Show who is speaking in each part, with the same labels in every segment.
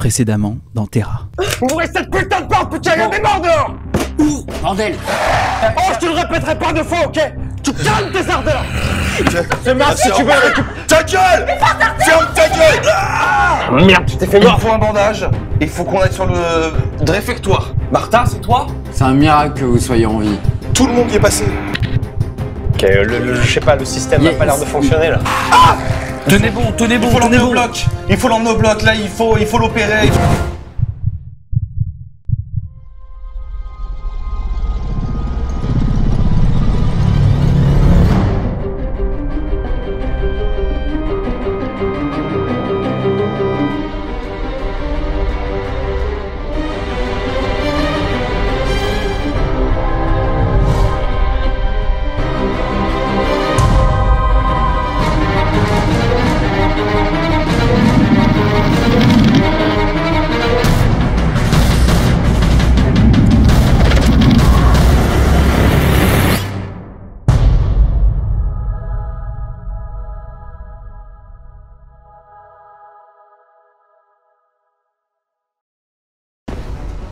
Speaker 1: Précédemment dans Terra.
Speaker 2: Ouvrez cette putain de porte, putain, il y a des morts dehors!
Speaker 3: Ouh, bordel!
Speaker 2: Oh, je te le répéterai pas deux fois, ok? Tu calmes tes ardeurs! C'est marre si tu veux récupérer.
Speaker 4: Ta gueule! Ferme ta gueule!
Speaker 2: Merde, tu t'es fait
Speaker 4: Il
Speaker 2: mort!
Speaker 4: faut un bandage, il faut qu'on aille sur le réfectoire. Martha, c'est toi?
Speaker 3: C'est un miracle que vous soyez en vie.
Speaker 4: Tout le monde y est passé.
Speaker 2: Ok, je sais pas, le système n'a pas l'air de fonctionner là.
Speaker 3: Tenez bon, tenez bon,
Speaker 4: Il faut
Speaker 3: tenez
Speaker 4: l'emmener au
Speaker 3: bon!
Speaker 4: bloc. Il faut l'emmener au bloc, là, il faut l'opérer.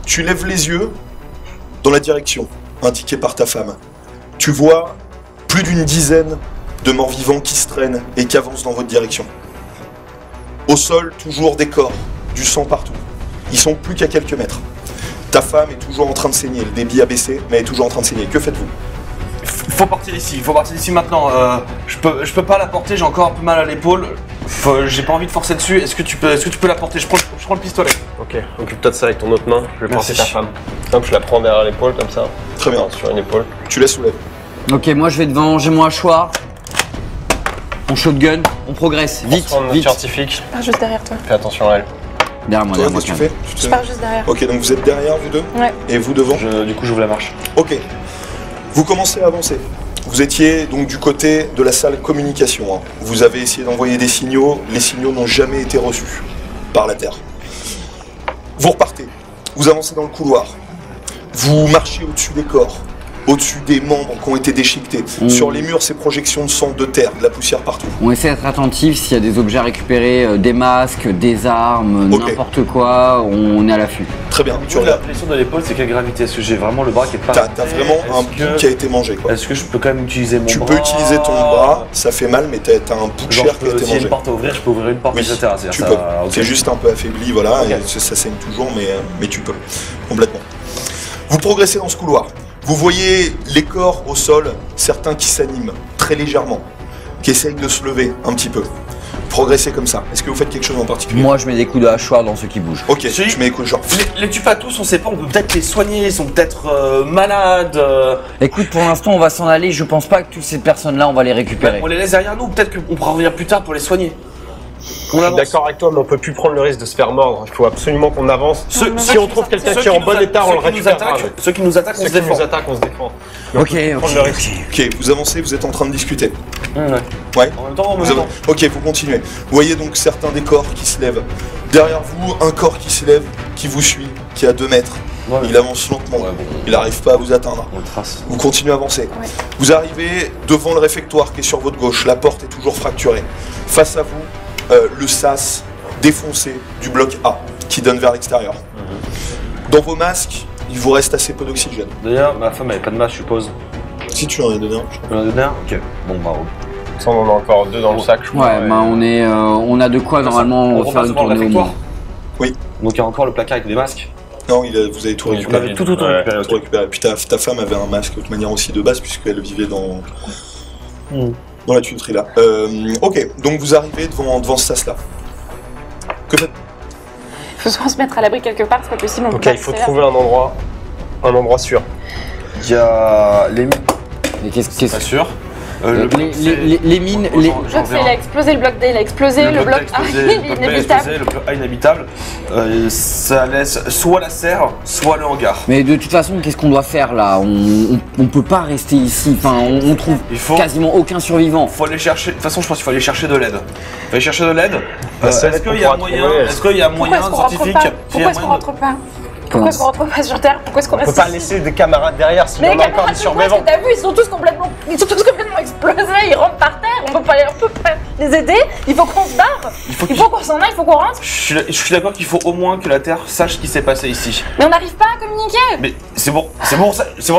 Speaker 4: Tu lèves les yeux dans la direction indiquée par ta femme. Tu vois plus d'une dizaine de morts vivants qui se traînent et qui avancent dans votre direction. Au sol, toujours des corps, du sang partout. Ils sont plus qu'à quelques mètres. Ta femme est toujours en train de saigner, le débit a baissé, mais elle est toujours en train de saigner. Que faites-vous?
Speaker 5: Il faut partir d'ici maintenant. Je peux pas la porter, j'ai encore un peu mal à l'épaule. J'ai pas envie de forcer dessus. Est-ce que tu peux la porter? Je prends le pistolet.
Speaker 2: Ok, occupe-toi de ça avec ton autre main, je vais
Speaker 5: Merci.
Speaker 2: porter ta femme. Hop, je la prends derrière l'épaule comme ça.
Speaker 4: Très bien.
Speaker 2: Sur une épaule.
Speaker 4: Tu la soulèves.
Speaker 3: Ok, moi je vais devant, j'ai mon hachoir. On shotgun, on progresse, vite,
Speaker 2: On se rend notre
Speaker 3: vite.
Speaker 2: scientifique,
Speaker 6: Je pars juste derrière toi.
Speaker 2: fais attention à elle.
Speaker 3: Derrière moi,
Speaker 4: Toi,
Speaker 3: derrière moi.
Speaker 4: qu'est-ce que tu fais?
Speaker 6: Je pars juste derrière.
Speaker 4: Ok, donc vous êtes derrière, vous deux?
Speaker 6: Ouais.
Speaker 4: Et vous devant?
Speaker 5: Du coup, j'ouvre la marche.
Speaker 4: Ok. Vous commencez à avancer. Vous étiez donc du côté de la salle communication. Hein. Vous avez essayé d'envoyer des signaux. Les signaux n'ont jamais été reçus par la Terre. Vous repartez. Vous avancez dans le couloir. Vous marchez au-dessus des corps, au-dessus des membres qui ont été déchiquetés. Sur les murs, ces projections de sang, de terre, de la poussière partout.
Speaker 3: On essaie d'être attentif s'il y a des objets à récupérer, des masques, des armes,
Speaker 4: Ok.
Speaker 3: n'importe quoi, on est à l'affût.
Speaker 4: Très bien. Tu
Speaker 5: La
Speaker 4: regardes.
Speaker 5: pression de l'épaule, c'est quelle gravité? Est-ce que j'ai vraiment le bras qui est pas.
Speaker 4: T'as vraiment un bout qui a été mangé. Quoi.
Speaker 5: Est-ce que je peux quand même utiliser mon
Speaker 4: Tu
Speaker 5: bras?
Speaker 4: peux utiliser ton bras, ça fait mal, mais t'as un bout de
Speaker 5: Genre,
Speaker 4: chair qui a été
Speaker 5: s'il y a
Speaker 4: mangé.
Speaker 5: une porte à ouvrir, je peux ouvrir une porte,
Speaker 4: Oui,
Speaker 5: etc. C'est-à-dire
Speaker 4: tu
Speaker 5: ça,
Speaker 4: peux.
Speaker 5: ok.
Speaker 4: C'est juste un peu affaibli, voilà,
Speaker 5: Ok.
Speaker 4: et ça saigne toujours, mais tu peux. Complètement. Vous progressez dans ce couloir. Vous voyez les corps au sol, certains qui s'animent très légèrement, qui essayent de se lever un petit peu. Progressez comme ça. Est-ce que vous faites quelque chose en particulier?
Speaker 3: Moi je mets des coups de hachoir dans ceux qui bougent.
Speaker 4: Ok,
Speaker 5: Si.
Speaker 4: tu mets écoute, genre.
Speaker 5: Les tue pas tous, on sait pas, on peut peut-être les soigner, ils sont peut-être malades.
Speaker 3: Écoute, pour l'instant on va s'en aller, je pense pas que toutes ces personnes-là on va les récupérer.
Speaker 5: On les laisse derrière nous, peut-être qu'on pourra revenir plus tard pour les soigner.
Speaker 2: Je suis d'accord avec toi, mais on peut plus prendre le risque de se faire mordre. Il faut absolument qu'on avance. Si on trouve quelqu'un qui est en bon état, on le récupérera.
Speaker 5: Ceux qui nous attaquent, on
Speaker 2: Ceux
Speaker 5: se
Speaker 2: qui nous
Speaker 5: défend.
Speaker 2: attaquent, on se défend.
Speaker 3: Ok,
Speaker 2: prendre le risque.
Speaker 4: Ok, vous avancez, vous êtes en train de discuter.
Speaker 5: Ouais.
Speaker 4: Ouais.
Speaker 5: En même temps,
Speaker 4: Vous avez- Ok, vous continuez. Vous voyez donc certains des corps qui se lèvent. Derrière vous, un corps qui se lève, qui vous suit, qui est à 2 mètres.
Speaker 5: Ouais.
Speaker 4: Il avance lentement.
Speaker 5: Ouais, bon.
Speaker 4: Il n'arrive pas à vous atteindre.
Speaker 5: On le trace.
Speaker 4: Vous continuez à avancer.
Speaker 6: Ouais.
Speaker 4: Vous arrivez devant le réfectoire qui est sur votre gauche. La porte est toujours fracturée. Face à vous, le sas défoncé du bloc A qui donne vers l'extérieur. Dans vos masques, il vous reste assez peu d'oxygène.
Speaker 5: D'ailleurs, ma femme avait pas de masque, je suppose.
Speaker 4: Si tu en as donné un, je crois.
Speaker 5: On en a donné un? Ok. Bon, bah,
Speaker 2: Ça, on en a encore 2 dans le sac, je crois.
Speaker 3: Ouais, bah on a de quoi normalement
Speaker 5: on
Speaker 3: faire
Speaker 5: repasse
Speaker 3: une
Speaker 5: devant le
Speaker 3: tournée au
Speaker 5: réfectoire.
Speaker 3: moins.
Speaker 4: Oui.
Speaker 5: Donc il y a encore le placard avec des masques.
Speaker 4: Non, vous avez tout
Speaker 5: On
Speaker 4: récupéré.
Speaker 5: avait tout
Speaker 2: Ouais.
Speaker 5: récupéré.
Speaker 4: Tout récupéré. Puis ta femme avait un masque de toute manière aussi de base puisqu'elle vivait dans la tuyauterie là. Ok, donc vous arrivez devant ce sas là. Que faites
Speaker 6: Il faut souvent se mettre à l'abri quelque part, c'est pas possible. On peut
Speaker 2: Ok,
Speaker 6: pas
Speaker 2: il faut
Speaker 6: se faire.
Speaker 2: trouver un endroit sûr.
Speaker 5: Il y a les mines,
Speaker 3: Mais qu'est-ce
Speaker 5: pas sûr.
Speaker 3: les mines, les...
Speaker 6: Le bloc C, il a explosé, le bloc D, il a explosé, le bloc A, il est inhabitable.
Speaker 5: Le bloc A inhabitable. Ça laisse soit la serre, soit le hangar.
Speaker 3: Mais de toute façon, qu'est-ce qu'on doit faire là on peut pas rester ici, enfin on trouve
Speaker 5: Il faut-
Speaker 3: quasiment aucun survivant.
Speaker 5: Faut aller chercher. De toute façon, je pense qu'il faut aller chercher de l'aide. Faut aller chercher de l'aide.
Speaker 2: La seule
Speaker 5: Est-ce
Speaker 2: aide
Speaker 5: qu'il
Speaker 2: qu'on
Speaker 5: y a
Speaker 2: pourra
Speaker 5: moyen,
Speaker 2: trouver,
Speaker 5: est-ce qu'il y a
Speaker 6: Pourquoi
Speaker 5: moyen
Speaker 6: est-ce qu'on rentre
Speaker 5: scientifique
Speaker 6: pas
Speaker 5: s'il y
Speaker 6: Pourquoi
Speaker 5: a
Speaker 6: est-ce qu'on
Speaker 5: moyen
Speaker 6: rentre pas Pourquoi est-ce qu'on rentre pas sur Terre? Pourquoi est-ce qu'on
Speaker 2: On peut
Speaker 6: reste
Speaker 2: pas
Speaker 6: ici?
Speaker 2: laisser des camarades derrière si on
Speaker 6: Mais
Speaker 2: a
Speaker 6: les
Speaker 2: encore des
Speaker 6: camarades, pourquoi est-ce
Speaker 2: survivants.
Speaker 6: que t'as vu? Ils sont tous complètement explosés, ils rentrent par terre, on peut pas les aider, il faut qu'on se barre, il faut qu'on s'en aille, il faut qu'on rentre.
Speaker 5: Je suis d'accord qu'il faut au moins que la Terre sache ce qui s'est passé ici.
Speaker 6: Mais on n'arrive pas à communiquer.
Speaker 5: Mais c'est pour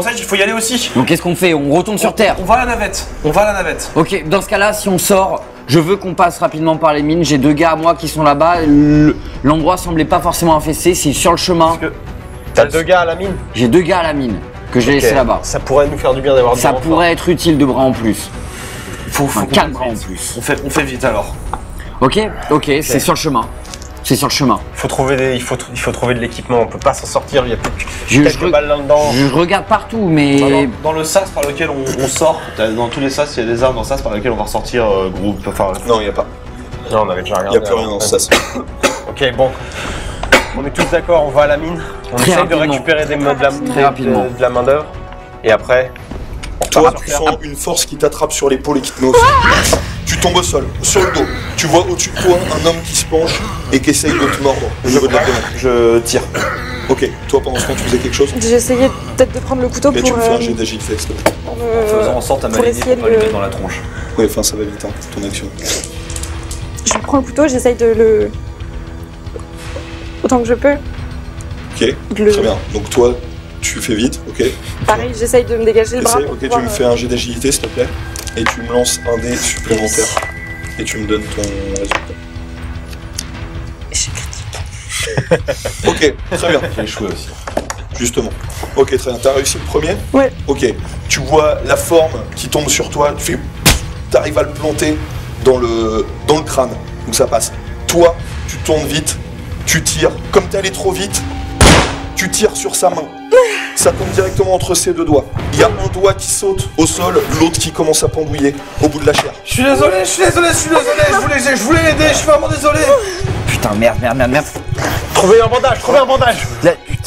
Speaker 5: ça qu'il faut y aller aussi.
Speaker 3: Donc qu'est-ce qu'on fait? On retourne sur Terre.
Speaker 5: On va à la navette.
Speaker 3: Ok, dans ce cas-là, si on sort, je veux qu'on passe rapidement par les mines. J'ai 2 gars à moi qui sont là-bas. L'endroit semblait pas forcément infesté, c'est sur le chemin.
Speaker 2: T'as 2 gars à la mine?
Speaker 3: J'ai 2 gars à la mine que j'ai laissé là-bas.
Speaker 2: Ça pourrait nous faire du bien d'avoir
Speaker 3: Ça pourrait être utile de bras en plus.
Speaker 5: Faut
Speaker 3: 4 bras en plus.
Speaker 5: On fait vite alors.
Speaker 3: Ok, c'est sur le chemin. C'est sur le chemin.
Speaker 2: Il faut trouver de l'équipement, on peut pas s'en sortir, il y a plus
Speaker 3: Je-
Speaker 2: quelques
Speaker 3: je-
Speaker 2: balles là-dedans.
Speaker 3: Je regarde partout, mais
Speaker 5: Dans le sas par lequel on sort, dans tous les sas, il y a des armes dans le sas par lesquels on va ressortir groupe. Enfin,
Speaker 4: Non, il n'y a pas.
Speaker 2: Non, on avait déjà
Speaker 4: Il
Speaker 2: regardé.
Speaker 4: n'y a plus rien dans ça.
Speaker 2: Ok, bon. On est tous d'accord, on va à la mine. On
Speaker 3: Très
Speaker 2: essaye de
Speaker 3: rapidement.
Speaker 2: récupérer
Speaker 3: Très rapidement.
Speaker 2: de la main-d'œuvre. Et après,
Speaker 4: Toi, tu sens une force qui t'attrape sur l'épaule et qui te met au sol. Tu tombes au sol, sur le dos. Tu vois au-dessus de toi un homme qui se penche et qui essaye de te mordre au niveau de l'abdomen.
Speaker 5: je tire.
Speaker 4: Ok, toi pendant ce temps, tu faisais quelque chose?
Speaker 6: J'ai essayé peut-être de prendre le couteau
Speaker 4: Mais
Speaker 6: pour,
Speaker 4: tu me fais un jet d'agilité, s'il te plaît.
Speaker 5: Faisons en sorte à
Speaker 6: pour
Speaker 5: m'aligner
Speaker 6: essayer
Speaker 5: pour pas
Speaker 6: de
Speaker 5: lui
Speaker 6: le-
Speaker 5: mettre dans la tronche.
Speaker 4: Ouais, enfin ça va vite, hein, ton action.
Speaker 6: Je prends le couteau, j'essaye de le... Autant que je peux.
Speaker 4: Ok,
Speaker 6: Le-
Speaker 4: très bien. Donc toi, tu fais vite, ok?
Speaker 6: Pareil, j'essaye de me dégager le bras
Speaker 4: Essaye,
Speaker 6: pour
Speaker 4: ok, tu
Speaker 6: pouvoir,
Speaker 4: me fais un jet d'agilité, s'il te plaît. Et tu me lances un dé supplémentaire. Et tu me donnes ton résultat.
Speaker 6: Échec critique.
Speaker 4: Ok, très bien.
Speaker 5: J'ai échoué aussi.
Speaker 4: Justement. Ok, très bien. T'as réussi le premier?
Speaker 6: Ouais.
Speaker 4: Ok. Tu vois la forme qui tombe sur toi, tu fais... T'arrives à le planter dans le crâne. Donc ça passe. Toi, tu tournes vite, tu tires. Comme t'es allé trop vite, tu tires sur sa main. Ça tombe directement entre ses 2 doigts. Il y a un doigt qui saute au sol, l'autre qui commence à pendouiller au bout de la chair.
Speaker 5: Je suis désolé, je voulais l'aider, je suis vraiment désolé.
Speaker 3: putain, merde.
Speaker 2: trouver un bandage.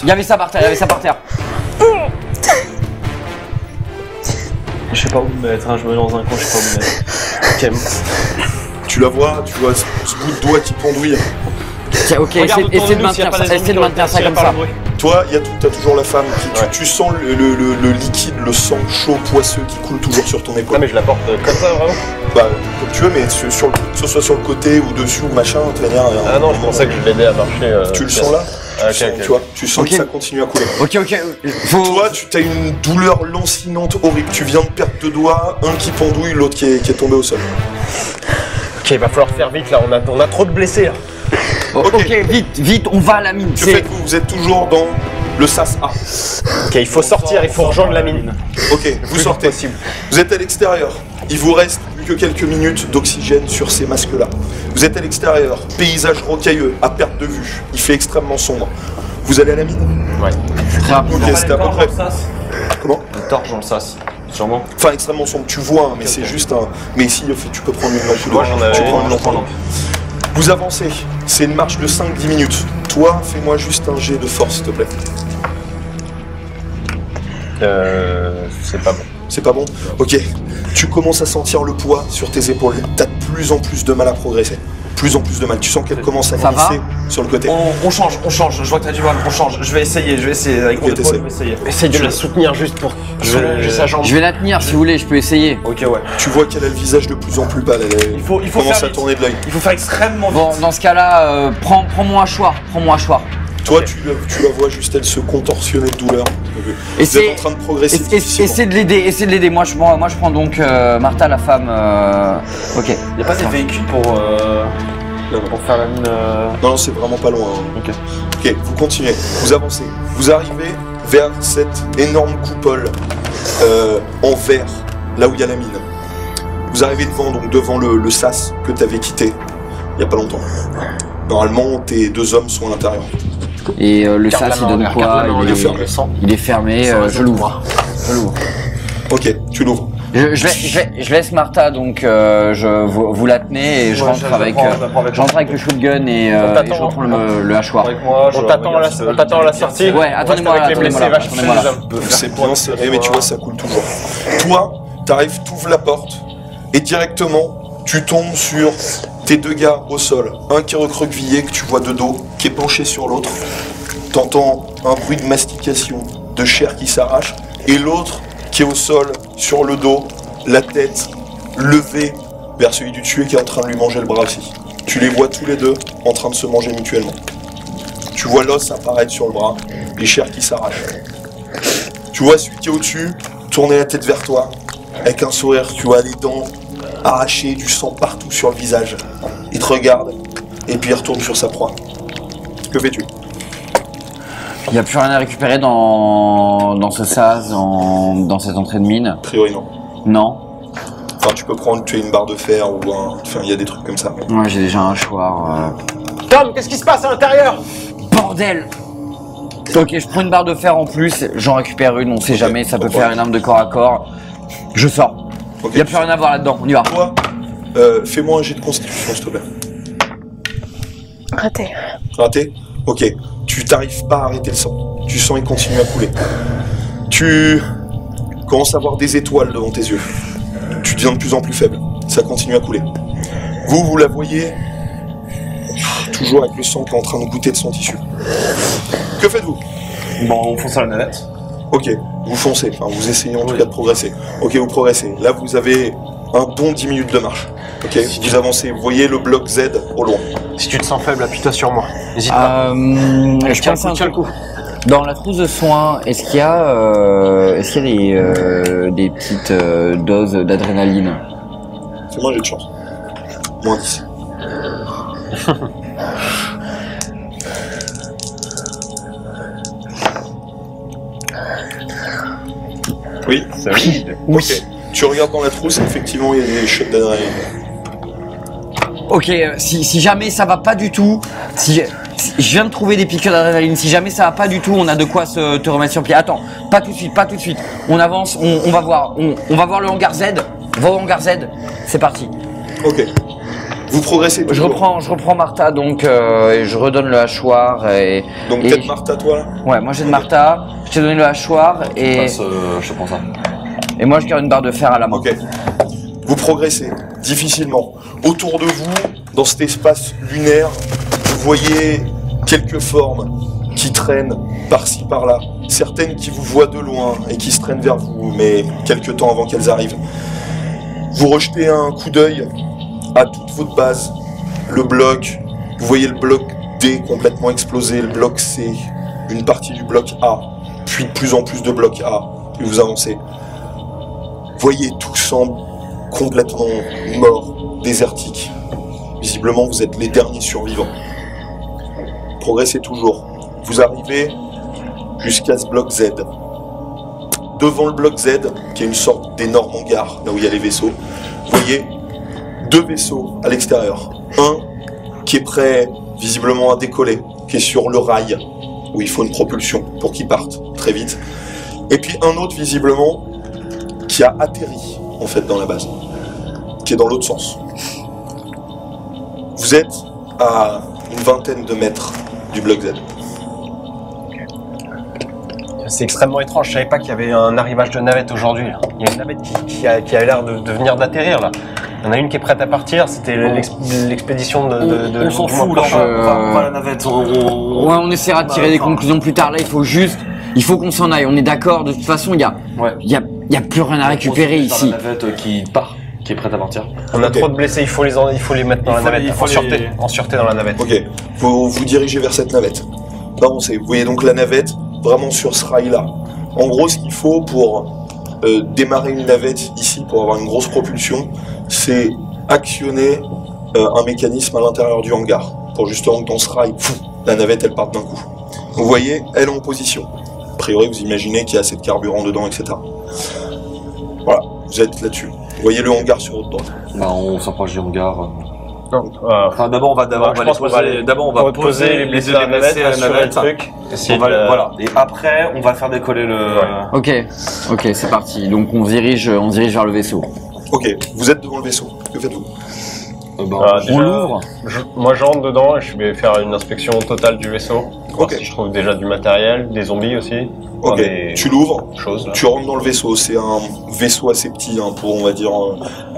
Speaker 3: Il y avait ça par terre,
Speaker 2: Je sais pas où me mettre, hein, je me mets dans un coin, je sais pas où me mettre. Ok.
Speaker 4: Tu la vois, tu vois ce bout de doigt qui pendouille.
Speaker 3: Tiens, ok, essaie de maintenir ça comme ça.
Speaker 4: Toi, t'as toujours la femme.
Speaker 2: Ouais.
Speaker 4: Tu sens le liquide, le sang chaud, poisseux qui coule toujours sur ton épaule.
Speaker 2: Non mais je la porte comme ça vraiment.
Speaker 4: Bah, comme tu veux, mais que ce soit sur le côté ou dessus ou machin, de manière.
Speaker 2: Ah non, je pensais que je l'aidais à marcher.
Speaker 4: Tu le sens là?
Speaker 2: Ah,
Speaker 4: Tu sens,
Speaker 2: ok.
Speaker 4: tu vois, tu sens
Speaker 3: Ok.
Speaker 4: que ça continue à couler.
Speaker 3: Ok, faut...
Speaker 4: Toi, tu as une douleur lancinante horrible. Tu viens de perdre 2 doigts, un qui pendouille, l'autre qui est tombé au sol.
Speaker 2: Ok, il va falloir faire vite là, on a trop de blessés là.
Speaker 3: Ok, vite, on va à la mine.
Speaker 4: Que faites-vous? Vous êtes toujours dans le SAS A.
Speaker 2: Ok, il faut sortir, il faut rejoindre la mine.
Speaker 4: Ok, vous
Speaker 2: Plus
Speaker 4: sortez.
Speaker 2: possible.
Speaker 4: Vous êtes à l'extérieur. Il vous reste plus que quelques minutes d'oxygène sur ces masques-là. Vous êtes à l'extérieur. Paysage rocailleux, à perte de vue. Il fait extrêmement sombre. Vous allez à la mine?
Speaker 2: Ouais.
Speaker 3: Très rapidement.
Speaker 4: Ok, c'était à peu près.
Speaker 5: Comment? Une torche dans le sas, sûrement.
Speaker 4: Enfin, extrêmement sombre. Tu vois, hein, mais c'est juste un. Mais ici, tu peux prendre une lampe.
Speaker 2: Moi, j'en avais
Speaker 4: Tu prends
Speaker 2: une.
Speaker 4: une lampe. Vous avancez. C'est une marche de 5-10 minutes. Toi, fais-moi juste un jet de force, s'il te plaît.
Speaker 2: C'est pas bon.
Speaker 4: C'est pas bon? Ok. Tu commences à sentir le poids sur tes épaules. T'as de plus en plus de mal à progresser. Plus en plus de mal. Tu sens qu'elle commence à
Speaker 3: Ça va
Speaker 4: glisser sur le côté.
Speaker 5: On change, je vois que t'as du mal, on change. Je vais essayer avec mon
Speaker 4: Ok,
Speaker 5: épaule,
Speaker 4: t'essaies.
Speaker 5: je vais essayer.
Speaker 2: Essaye de la soutenir juste pour soulager sa jambe.
Speaker 3: Je vais la tenir si vous voulez, je peux essayer.
Speaker 5: Ok, ouais.
Speaker 4: Tu vois qu'elle a le visage de plus en plus pâle. Elle
Speaker 5: Il faut
Speaker 4: commence
Speaker 5: faire
Speaker 4: à
Speaker 5: vite.
Speaker 4: tourner de l'œil.
Speaker 5: Il faut faire extrêmement vite.
Speaker 3: Bon, dans ce cas-là, prends mon hachoir.
Speaker 4: Toi, tu la vois juste, elle se contorsionner de douleur. Vous
Speaker 3: Essaye-
Speaker 4: êtes en train de progresser difficilement.
Speaker 3: Essaie de l'aider. Moi, je prends donc Martha, la femme. Ok.
Speaker 5: Y'a pas des véhicules pour faire la mine.
Speaker 4: Non, c'est vraiment pas loin. hein.
Speaker 5: Ok.
Speaker 4: Ok, vous continuez, vous avancez. Vous arrivez vers cette énorme coupole en verre, là où il y a la mine. Vous arrivez devant le sas que tu avais quitté il y a pas longtemps. Normalement, tes 2 hommes sont à l'intérieur.
Speaker 3: Et le sas, il donne quoi? Il est fermé, je l'ouvre.
Speaker 4: Ok, tu l'ouvres.
Speaker 3: Je laisse Martha, donc vous la tenez et je rentre avec le shotgun et je reprends le hachoir.
Speaker 5: Avec moi,
Speaker 2: On t'attend à la sortie.
Speaker 3: Ouais, attendez-moi là,
Speaker 2: Avec les blessés, va chercher
Speaker 3: attendez-moi là.
Speaker 2: les hommes.
Speaker 4: C'est bien serré, mais tu vois, ça coule toujours. Toi, t'arrives, t'ouvres la porte et directement, tu tombes sur tes 2 gars au sol. Un qui est recroquevillé, que tu vois de dos, qui est penché sur l'autre. t'entends un bruit de mastication, de chair qui s'arrache, et l'autre qui est au sol, sur le dos, la tête levée vers celui du tué qui est en train de lui manger le bras aussi. Tu les vois tous les deux en train de se manger mutuellement. Tu vois l'os apparaître sur le bras, les chairs qui s'arrachent. Tu vois celui qui est au-dessus tourner la tête vers toi, avec un sourire, tu vois les dents arrachées, du sang partout sur le visage. Il te regarde, et puis il retourne sur sa proie. Que fais-tu?
Speaker 3: Il n'y a plus rien à récupérer dans ce sas, dans cette entrée de mine?
Speaker 4: A priori non.
Speaker 3: Non.
Speaker 4: Enfin, tu peux prendre une barre de fer ou un... Enfin, il y a des trucs comme ça.
Speaker 3: Ouais, j'ai déjà un hachoir.
Speaker 2: Tom, qu'est-ce qui se passe à l'intérieur?
Speaker 3: Bordel! Ok, je prends une barre de fer en plus, j'en récupère une, on sait jamais, ça peut faire une arme de corps à corps. Je sors. Il n'y a plus rien à voir là-dedans, on y va.
Speaker 4: Toi, fais-moi un jet de constitution, s'il te plaît.
Speaker 6: Raté.
Speaker 4: Raté? Ok. Tu t'arrives pas à arrêter le sang. Tu sens il continue à couler. Tu commences à voir des étoiles devant tes yeux. Tu deviens de plus en plus faible. Ça continue à couler. Vous la voyez toujours avec le sang qui est en train de goûter de son tissu. Que faites-vous?
Speaker 5: Bon, on fonce à la navette.
Speaker 4: Ok, vous foncez. Enfin, vous essayez en tout cas de progresser. Ok, vous progressez. Là, vous avez un bon 10 minutes de marche. Ok, vous avancez. Vous voyez le bloc Z au loin.
Speaker 2: Si tu te sens faible, appuie-toi sur moi. N'hésite pas.
Speaker 3: Je pense
Speaker 2: tiens le coup.
Speaker 3: Dans la trousse de soins, est-ce qu'il y a, des petites doses d'adrénaline?
Speaker 4: Fais-moi un jet de chance. Moins 10. Oui,
Speaker 2: ça oui.
Speaker 4: Ok. Tu regardes dans la trousse, effectivement, il y a des shots d'adrénaline.
Speaker 3: Ok, si jamais ça va pas du tout, si je viens de trouver des piqûres d'adrénaline, si jamais ça va pas du tout, on a de quoi te remettre sur pied. Attends, pas tout de suite. On avance, on va voir. On va voir le hangar Z. Va au hangar Z, c'est parti.
Speaker 4: Ok. Vous progressez toujours.
Speaker 3: Je reprends Martha donc et je redonne le hachoir et.
Speaker 4: Donc peut-être Martha toi là.
Speaker 3: Ouais, moi j'ai de Martha. Je t'ai donné le hachoir et.
Speaker 5: Je te prends ça.
Speaker 3: Et moi je garde une barre de fer à la main.
Speaker 4: Ok. Vous progressez difficilement. Autour de vous, dans cet espace lunaire, vous voyez quelques formes qui traînent par-ci par-là. Certaines qui vous voient de loin et qui se traînent vers vous, mais quelques temps avant qu'elles arrivent. Vous rejetez un coup d'œil à toute votre base, le bloc, vous voyez le bloc D complètement explosé, le bloc C, une partie du bloc A, puis de plus en plus de blocs A, et vous avancez. Voyez, tout semble complètement mort, désertique. Visiblement, vous êtes les derniers survivants. Progressez toujours. Vous arrivez jusqu'à ce bloc Z. Devant le bloc Z, qui est une sorte d'énorme hangar, là où il y a les vaisseaux, vous voyez 2 vaisseaux à l'extérieur. Un qui est prêt, visiblement, à décoller, qui est sur le rail, où il faut une propulsion pour qu'il parte très vite. Et puis un autre, visiblement, qui a atterri, en fait, dans la base, qui est dans l'autre sens. Vous êtes à une vingtaine de mètres du bloc Z.
Speaker 2: C'est extrêmement étrange, je savais pas qu'il y avait un arrivage de navette aujourd'hui. Il y a une navette qui a l'air de venir d'atterrir là. Il y en a une qui est prête à partir, c'était l'expédition de
Speaker 5: on s'en fout là, on va à la navette.
Speaker 3: Ouais, on essaiera de tirer des conclusions plus tard. Là, il faut qu'on s'en aille, on est d'accord. De toute façon, il y a plus rien à récupérer ici.
Speaker 5: La navette qui part, qui est prête à partir.
Speaker 2: On a trop de blessés, il faut les mettre dans la navette, en sûreté dans la navette.
Speaker 4: Ok, vous dirigez vers cette navette. Avancez, vous voyez donc la navette vraiment sur ce rail-là. En gros, ce qu'il faut pour démarrer une navette ici, pour avoir une grosse propulsion, c'est actionner un mécanisme à l'intérieur du hangar, pour justement que dans ce rail, la navette, elle parte d'un coup. Vous voyez, elle est en position. A priori, vous imaginez qu'il y a assez de carburant dedans, etc. Voilà, vous êtes là-dessus. Vous voyez le hangar sur votre droite.
Speaker 5: Bah, on s'approche du hangar.
Speaker 2: Enfin,
Speaker 5: d'abord on va poser les blessés à la navette, voilà. Et après on va faire décoller le.
Speaker 3: Ok, c'est parti. Donc on se dirige vers le vaisseau.
Speaker 4: Ok, vous êtes devant le vaisseau. Que faites-vous?
Speaker 2: Ah,
Speaker 3: On
Speaker 2: déjà,
Speaker 3: l'ouvre.
Speaker 2: Moi, je rentre dedans et je vais faire une inspection totale du vaisseau. Voir
Speaker 4: Ok.
Speaker 2: si je trouve déjà du matériel, des zombies aussi. Enfin,
Speaker 4: Ok,
Speaker 2: des
Speaker 4: tu l'ouvres,
Speaker 2: choses. Là.
Speaker 4: tu rentres dans le vaisseau. C'est un vaisseau assez petit pour, on va dire,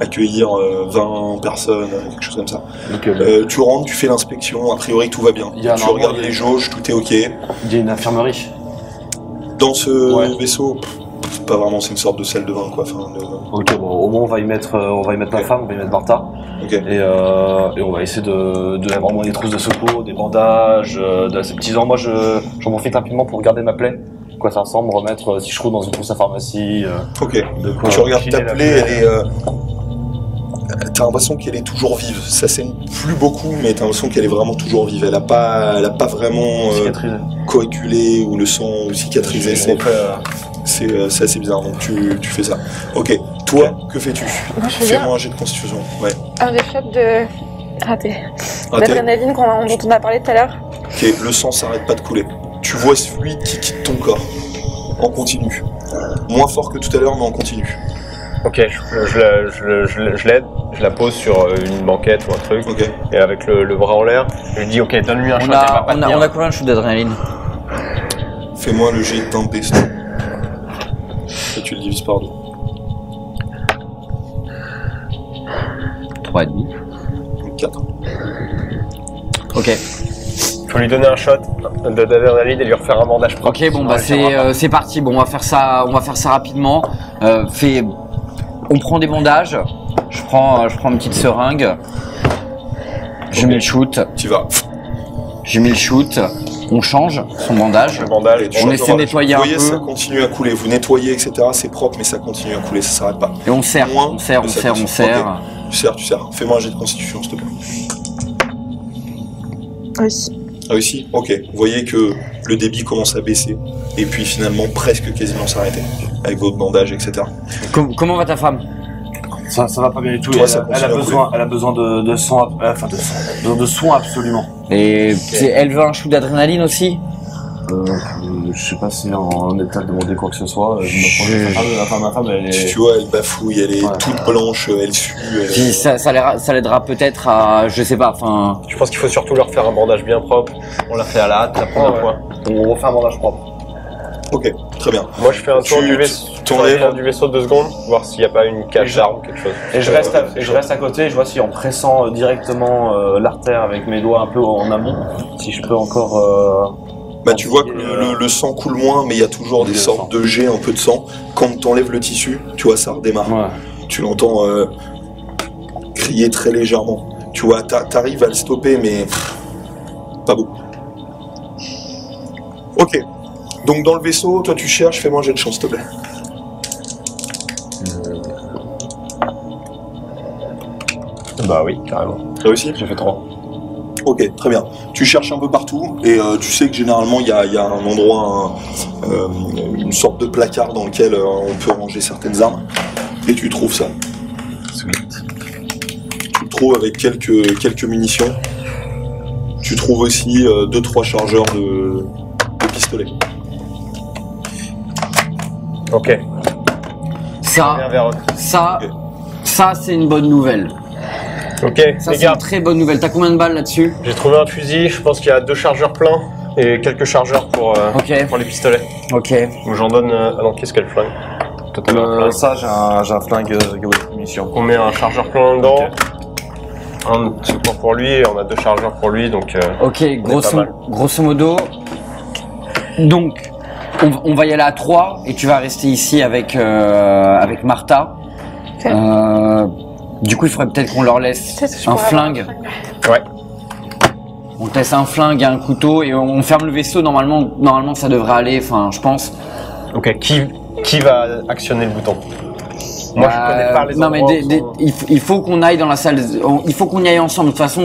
Speaker 4: accueillir 20 personnes, quelque chose comme ça.
Speaker 5: Donc,
Speaker 4: Tu rentres, tu fais l'inspection, a priori tout va bien.
Speaker 5: Il y a
Speaker 4: Tu
Speaker 5: un
Speaker 4: regardes
Speaker 5: endroit,
Speaker 4: les jauges, tout est ok.
Speaker 5: il y a une infirmerie.
Speaker 4: Dans ce
Speaker 5: Ouais.
Speaker 4: vaisseau, c'est pas vraiment, c'est une sorte de salle de bain quoi. Enfin,
Speaker 5: Ok, bon, au moins on va y mettre ma femme, on va y mettre Martha.
Speaker 4: ok.
Speaker 5: Et on va essayer de avoir des trousses de secours, des bandages, de ces petits moi j'en profite rapidement pour regarder ma plaie. Quoi ça ressemble, remettre si je trouve dans une trousse à pharmacie.
Speaker 4: Ok.
Speaker 5: De quoi
Speaker 4: Tu regardes
Speaker 2: filer
Speaker 4: ta
Speaker 2: la
Speaker 4: plaie,
Speaker 2: plaie.
Speaker 4: elle est. T'as l'impression qu'elle est toujours vive. Ça saigne plus beaucoup, mais t'as l'impression qu'elle est vraiment toujours vive. Elle a pas vraiment
Speaker 5: cicatrisée.
Speaker 4: coagulé ou le sang ou cicatrisé.
Speaker 2: Je refais,
Speaker 4: C'est assez bizarre. Donc tu fais ça. Ok. Toi, que fais-tu?
Speaker 6: Moi, je veux bien
Speaker 4: Fais-moi un jet de constitution. Ouais.
Speaker 6: un des shots de. Raté.
Speaker 4: Raté.
Speaker 6: L'adrénaline dont on a parlé tout à l'heure.
Speaker 4: Ok. Le sang s'arrête pas de couler. Tu vois ce fluide qui quitte ton corps. En continu. Moins fort que tout à l'heure, mais en continu.
Speaker 2: Ok, je l'aide, je la pose sur une banquette ou un truc,
Speaker 4: Ok.
Speaker 2: et avec le bras en l'air, je lui dis ok, donne-lui un shot,
Speaker 3: On
Speaker 2: elle va
Speaker 3: a,
Speaker 2: pas
Speaker 3: on, a,
Speaker 2: tenir.
Speaker 3: on a combien de shoots d'adrénaline?
Speaker 4: Fais-moi le jet d'un destin. Et tu le divises par 2.
Speaker 3: 3,5.
Speaker 4: Donc 4.
Speaker 3: Ok.
Speaker 2: Faut lui donner un shot d'adrénaline et lui refaire un bandage propre.
Speaker 3: Ok, bon bah c'est parti. Bon, on va faire ça rapidement. On prend des bandages. Je prends une petite seringue. Je mets le shoot.
Speaker 4: Tu vas.
Speaker 3: Je mets le shoot. On change son bandage.
Speaker 2: Le bandage,
Speaker 4: Et tu
Speaker 3: On essaie de nettoyer
Speaker 4: vous
Speaker 3: un
Speaker 4: voyez,
Speaker 3: peu.
Speaker 4: ça continue à couler. Vous nettoyez, etc. C'est propre, mais ça continue à couler. Ça s'arrête pas.
Speaker 3: Et on serre.
Speaker 4: Moins,
Speaker 3: On serre.
Speaker 4: mais
Speaker 3: On
Speaker 4: ça
Speaker 3: serre. On
Speaker 4: continue.
Speaker 3: serre.
Speaker 4: Tu serres. Fais-moi un jet de constitution, s'il te plaît.
Speaker 6: Oui.
Speaker 4: Réussi. Ok. Vous voyez que le débit commence à baisser. Et puis finalement, presque quasiment s'arrêter. Avec votre bandage, etc.
Speaker 3: Comment va ta femme?
Speaker 5: Ça va pas bien du tout.
Speaker 4: Toi, ça
Speaker 5: Elle a
Speaker 4: continue à
Speaker 5: besoin de soins, de soins absolument.
Speaker 3: Et elle veut un shoot d'adrénaline aussi?
Speaker 5: Je sais pas si en état de demander quoi que ce soit. Je me prends ma femme, elle est.
Speaker 4: Tu vois, elle bafouille, elle est
Speaker 5: Ouais.
Speaker 4: toute blanche, elle sue.
Speaker 3: Puis ça l'aidera peut-être à, je sais pas, enfin.
Speaker 2: Je pense qu'il faut surtout leur faire un bandage bien propre. On l'a fait à la hâte, ça prend un point.
Speaker 5: On refait un bandage propre.
Speaker 4: Ok, très bien.
Speaker 2: Moi je fais un tour du vaisseau,
Speaker 4: t'enlèves.
Speaker 2: du vaisseau 2 secondes, voir s'il n'y a pas une cache d'armes, quelque chose.
Speaker 5: Et je reste à côté, je vois si en pressant directement l'artère avec mes doigts un peu en amont, si je peux encore.
Speaker 4: Bah, tu vois que le sang coule moins, mais il y a toujours des
Speaker 5: Le
Speaker 4: sortes de jets, un peu de sang. Quand t'enlèves le tissu, tu vois, ça redémarre.
Speaker 5: Ouais.
Speaker 4: Tu l'entends crier très légèrement. Tu vois, t'arrives à le stopper, mais pas beaucoup. Ok. Donc dans le vaisseau, toi tu cherches, fais-moi un jet de chance, s'il te plaît.
Speaker 2: Bah oui, carrément.
Speaker 4: Réussi?
Speaker 2: J'ai fait 3.
Speaker 4: Ok, très bien. Tu cherches un peu partout et tu sais que généralement il y a un endroit, une sorte de placard dans lequel on peut ranger certaines armes et tu trouves ça. Tu le trouves avec quelques munitions. Tu trouves aussi 2-3 chargeurs de pistolet.
Speaker 2: Ok.
Speaker 3: Ça,
Speaker 2: Viens vers eux.
Speaker 4: Ok.
Speaker 3: ça c'est une bonne nouvelle.
Speaker 2: Ok,
Speaker 3: Ça
Speaker 2: les
Speaker 3: c'est
Speaker 2: gars,
Speaker 3: une très bonne nouvelle. T'as combien de balles là-dessus?
Speaker 2: j'ai trouvé un fusil, je pense qu'il y a 2 chargeurs pleins et quelques chargeurs pour les pistolets.
Speaker 3: Ok.
Speaker 2: Donc j'en donne. Ah non, qu'est-ce qu'elle flingue? Toi, t'as un flingue.
Speaker 5: Ça, j'ai un flingue de munitions.
Speaker 2: On met un chargeur plein dedans.
Speaker 5: Ok.
Speaker 2: Un secours pour lui, et on a 2 chargeurs pour lui, donc
Speaker 3: Ok,
Speaker 2: pas mal.
Speaker 3: grosso modo. Donc, on va y aller à 3 et tu vas rester ici avec Martha.
Speaker 6: Ok.
Speaker 3: Du coup, il faudrait peut-être qu'on leur laisse
Speaker 6: Peut-être que je
Speaker 3: un
Speaker 6: pourrais avoir
Speaker 3: flingue.
Speaker 2: ouais.
Speaker 3: On te laisse un flingue et un couteau et on ferme le vaisseau. Normalement, ça devrait aller. Enfin, je pense.
Speaker 2: Ok, qui va actionner le bouton? Moi je connais pas les
Speaker 3: non, mais
Speaker 2: endroits où sont-
Speaker 3: il faut qu'on aille dans la salle. Il faut qu'on y aille ensemble. De toute façon,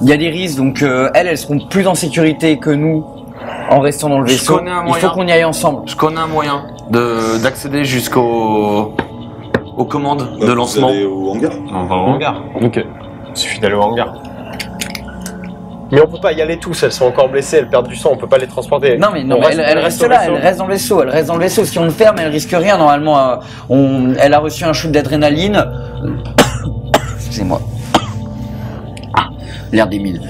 Speaker 3: il y a des risques. Donc, elles seront plus en sécurité que nous en restant dans le
Speaker 5: Je
Speaker 3: vaisseau.
Speaker 5: connais un
Speaker 3: Il faut
Speaker 5: moyen.
Speaker 3: qu'on y aille ensemble.
Speaker 5: Je connais un moyen d'accéder aux commandes de
Speaker 4: Vous
Speaker 5: lancement.
Speaker 4: allez au hangar.
Speaker 2: On va au hangar. Ok. Il suffit d'aller au hangar. Mais on peut pas y aller tous, elles sont encore blessées, elles perdent du sang, on peut pas les transporter.
Speaker 3: Non mais
Speaker 2: On
Speaker 3: elle reste
Speaker 2: au
Speaker 3: là,
Speaker 2: vaisseau.
Speaker 3: elle reste dans le vaisseau, elle reste dans le vaisseau. Si on le ferme, elle risque rien normalement. Elle a reçu un shoot d'adrénaline. Excusez-moi. l'air des mille.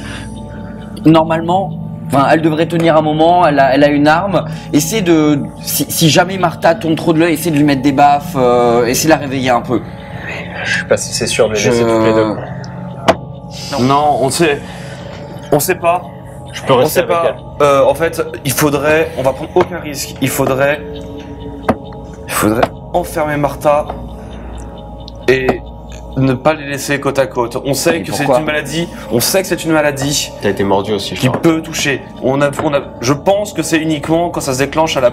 Speaker 3: Normalement, enfin, elle devrait tenir un moment, elle a une arme. Essaie de, si jamais Martha tourne trop de l'œil, essaie de lui mettre des baffes, essaie de la réveiller un peu.
Speaker 2: Je suis pas si c'est sûr de les laisser toutes les deux.
Speaker 5: Non, on sait pas.
Speaker 2: Je peux
Speaker 5: On
Speaker 2: rester
Speaker 5: sait
Speaker 2: avec
Speaker 5: pas.
Speaker 2: elle.
Speaker 5: En fait, on va prendre aucun risque. Il faudrait enfermer Martha et ne pas les laisser côte à côte. On sait
Speaker 3: Et
Speaker 5: que c'est
Speaker 3: pourquoi
Speaker 5: une maladie. On sait que c'est une maladie
Speaker 2: T'as été mordu aussi, je
Speaker 5: qui
Speaker 2: crois.
Speaker 5: peut toucher. Je pense que c'est uniquement quand ça se déclenche à la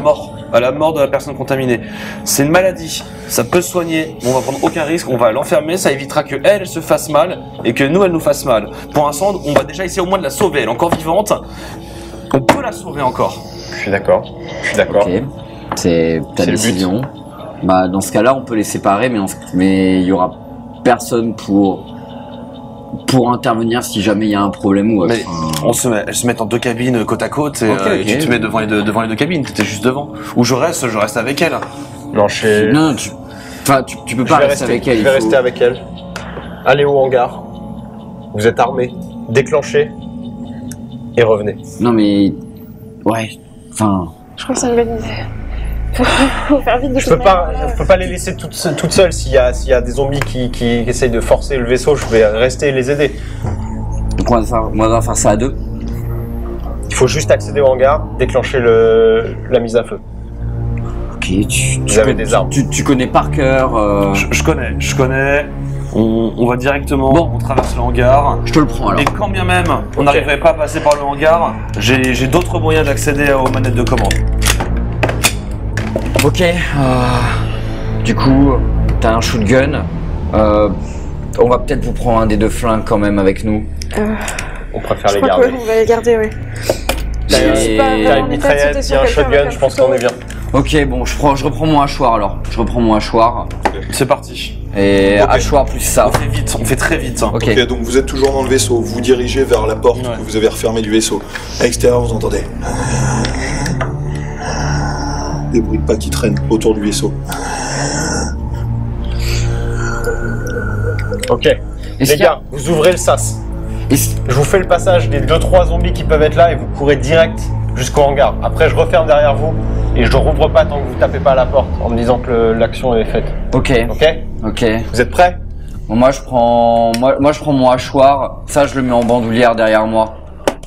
Speaker 5: mort de la personne contaminée. C'est une maladie. Ça peut se soigner. On va prendre aucun risque. On va l'enfermer. Ça évitera que elle se fasse mal et que nous, elle nous fasse mal. Pour l'instant, on va déjà essayer au moins de la sauver. Elle est encore vivante. On peut la sauver encore.
Speaker 2: Je suis d'accord.
Speaker 3: Ok, c'est ta
Speaker 2: C'est le but.
Speaker 3: décision. Bah, dans ce cas-là, on peut les séparer, mais il y aura personne pour intervenir si jamais il y a un problème ou autre.
Speaker 5: Mais elles se mettent en deux cabines côte à côte et,
Speaker 3: Ok,
Speaker 5: et
Speaker 3: ok.
Speaker 5: tu te mets devant les deux cabines. T'étais juste devant. Ou je reste avec elle.
Speaker 2: Non, je
Speaker 3: Non, tu peux pas
Speaker 2: vais
Speaker 3: rester avec elle.
Speaker 2: Je
Speaker 3: il
Speaker 2: vais
Speaker 3: faut-
Speaker 2: rester avec elle. Allez au hangar. Vous êtes armés. Déclenchez. Et revenez.
Speaker 3: Non mais ouais, enfin.
Speaker 6: Je crois que c'est une bonne idée. Faut faire vite de
Speaker 2: Je peux pas les laisser toutes seules. S'il y a des zombies qui essayent de forcer le vaisseau, je vais rester et les aider.
Speaker 3: Donc on va faire ça à deux.
Speaker 2: Il faut juste accéder au hangar, déclencher la mise à feu.
Speaker 3: Ok,
Speaker 2: Vous avez des armes.
Speaker 3: Tu connais par cœur.
Speaker 5: Je connais. On va directement,
Speaker 3: Bon.
Speaker 5: on traverse le hangar.
Speaker 3: Je te le prends alors.
Speaker 5: Et quand bien même on
Speaker 2: Ok.
Speaker 5: n'arriverait pas à passer par le hangar, j'ai d'autres moyens d'accéder aux manettes de commande.
Speaker 3: Ok. Du coup, t'as un shotgun. On va peut-être vous prendre un des deux flingues quand même avec nous.
Speaker 2: On préfère
Speaker 6: Je
Speaker 2: les
Speaker 6: crois
Speaker 2: garder.
Speaker 6: qu'on va les garder, oui.
Speaker 2: T'as
Speaker 3: Et-
Speaker 2: une-
Speaker 6: suis pas
Speaker 2: t'as
Speaker 6: vraiment
Speaker 2: une
Speaker 6: en état de
Speaker 2: mitraillette,
Speaker 6: sauter
Speaker 2: il y
Speaker 6: sur
Speaker 2: a un
Speaker 6: quelqu'un
Speaker 2: shotgun,
Speaker 6: avec
Speaker 2: je
Speaker 6: un
Speaker 2: pense qu'on est
Speaker 6: couteau.
Speaker 2: bien.
Speaker 3: Ok, bon, je reprends mon hachoir alors. Je reprends mon hachoir.
Speaker 5: C'est parti.
Speaker 3: Et
Speaker 4: Ok.
Speaker 3: hachoir plus ça.
Speaker 5: On fait très vite.
Speaker 3: Ok.
Speaker 4: Ok, donc vous êtes toujours dans le vaisseau, vous dirigez vers la porte
Speaker 5: Ouais.
Speaker 4: que vous avez refermée du vaisseau. À l'extérieur, vous entendez des bruits de pas qui traînent autour du vaisseau.
Speaker 2: Ok.
Speaker 3: Est-ce
Speaker 2: Les
Speaker 3: qu'il y a-
Speaker 2: gars, vous ouvrez le sas.
Speaker 3: est-ce-
Speaker 2: Je vous fais le passage des 2-3 zombies qui peuvent être là et vous courez direct jusqu'au hangar. Après, je referme derrière vous et je ne rouvre pas tant que vous tapez pas à la porte en me disant que l'action est faite.
Speaker 3: Ok.
Speaker 2: Ok?
Speaker 3: Ok.
Speaker 2: Vous êtes prêts?
Speaker 3: Bon, moi je prends mon hachoir. Ça, je le mets en bandoulière derrière moi.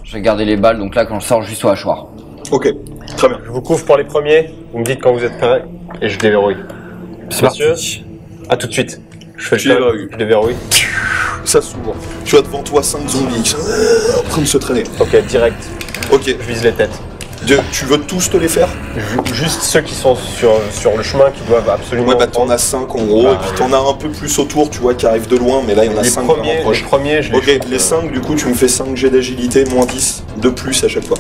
Speaker 3: Je vais garder les balles. Donc là, quand je sors, juste au hachoir.
Speaker 4: Ok, très bien.
Speaker 2: Je vous couvre pour les premiers. Vous me dites quand vous êtes prêts et je déverrouille.
Speaker 5: C'est
Speaker 2: Messieurs,
Speaker 5: parti.
Speaker 2: à tout de suite. Je fais
Speaker 4: Tu
Speaker 2: le
Speaker 4: déverrouilles.
Speaker 2: je déverrouille.
Speaker 4: Ça s'ouvre. Tu as devant toi 5 zombies qui sont en train de se traîner.
Speaker 2: Ok, direct.
Speaker 4: Ok,
Speaker 2: Je vise les têtes.
Speaker 4: tu veux tous te les faire?
Speaker 2: Juste ceux qui sont sur le chemin qui doivent absolument.
Speaker 4: Ouais, bah t'en as 5 en gros,
Speaker 2: Ah,
Speaker 4: et puis t'en as un peu plus autour, tu vois, qui arrivent de loin, mais là il y en a
Speaker 2: les
Speaker 4: 5
Speaker 2: premiers,
Speaker 4: vraiment proches.
Speaker 2: les premiers, je les
Speaker 4: Ok,
Speaker 2: shoot,
Speaker 4: les 5 du coup tu me fais 5 jets d'agilité, moins 10 de plus à chaque fois.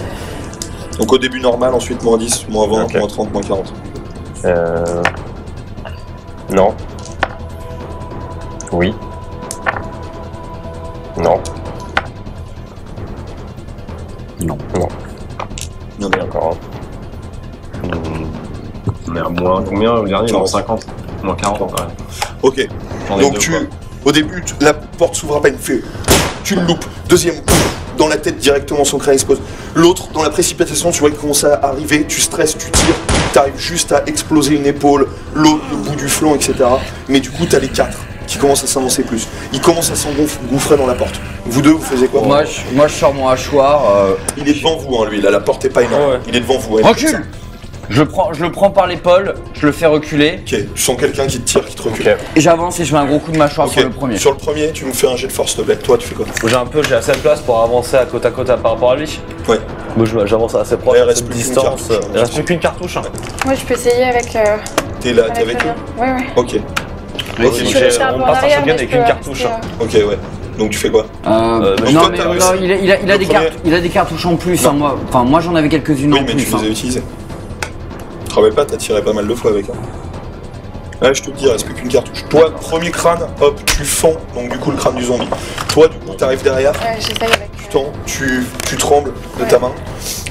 Speaker 4: Donc au début normal, ensuite moins 10, moins 20,
Speaker 2: Ok.
Speaker 4: moins 30, moins 40.
Speaker 2: Non. Oui. Non.
Speaker 3: Non.
Speaker 2: Non.
Speaker 4: Non,
Speaker 2: Et encore un. On est à moins combien le dernier? Moins 50. Moins 40 quand même.
Speaker 4: Ok,
Speaker 2: J'en ai
Speaker 4: donc
Speaker 2: deux, quoi.
Speaker 4: au début, la porte s'ouvre à peine, fait, tu le loupes, deuxième coup, dans la tête directement, son crâne explose. L'autre, dans la précipitation, tu vois qu'il commence à arriver, tu stresses, tu tires, t'arrives juste à exploser une épaule, l'autre, le bout du flanc, etc. Mais du coup, t'as les 4 qui commencent à s'avancer plus. Ils commencent à s'engouffrer dans la porte. Vous deux, vous faisiez quoi?
Speaker 3: Moi, je sors mon hachoir.
Speaker 4: Il est devant vous, hein, lui, là, la porte est pas énorme.
Speaker 5: Ah ouais.
Speaker 4: Il est devant vous.
Speaker 3: Recule. Je le prends par l'épaule. Je le fais reculer.
Speaker 4: Ok, tu sens quelqu'un qui te tire, qui te recule.
Speaker 2: Ok.
Speaker 3: Et j'avance et je mets un gros coup de mâchoire
Speaker 4: Ok.
Speaker 3: sur le premier.
Speaker 4: Sur le premier, tu me fais un jet de force, s'il te plaît. Toi, tu fais quoi?
Speaker 5: J'ai assez de place pour avancer à côte par rapport à lui.
Speaker 4: Ouais.
Speaker 5: Moi j'avance assez proche,
Speaker 4: Ouais, il
Speaker 5: à
Speaker 4: reste
Speaker 5: cette
Speaker 4: plus qu'une
Speaker 5: distance.
Speaker 4: cartouche, hein.
Speaker 5: Il reste plus qu'une cartouche.
Speaker 6: Moi, je peux essayer avec.
Speaker 4: T'es là, t'es avec eux?
Speaker 6: Ouais, ouais.
Speaker 4: Ok.
Speaker 5: Oui,
Speaker 4: Ok,
Speaker 5: donc
Speaker 6: Je
Speaker 4: donc,
Speaker 6: peux rester un
Speaker 5: on
Speaker 6: peu en
Speaker 5: passe un
Speaker 6: arrière,
Speaker 5: shotgun
Speaker 6: mais je
Speaker 5: avec
Speaker 6: peux
Speaker 5: une
Speaker 6: rester,
Speaker 5: cartouche.
Speaker 4: Ok, ouais. Donc tu fais quoi?
Speaker 3: Non,
Speaker 4: toi,
Speaker 3: mais
Speaker 4: t'as
Speaker 3: non,
Speaker 4: réussi.
Speaker 3: il a
Speaker 4: Le
Speaker 3: des
Speaker 4: premier.
Speaker 3: cartes, il a des cartouches en plus.
Speaker 4: Non.
Speaker 3: Hein, moi j'en avais quelques-unes
Speaker 4: Oui,
Speaker 3: en
Speaker 4: mais
Speaker 3: plus.
Speaker 4: tu les as utilisés. Je te rappelle pas, t'as tiré pas mal de fois avec. Hein. Ouais, je te dis, il reste plus qu'une cartouche. Toi, premier crâne, hop, tu fends, donc du coup le crâne du zombie. Toi, du coup, t'arrives derrière,
Speaker 6: Ouais, j'essaye avec.
Speaker 4: tu tends, tu trembles de ta main.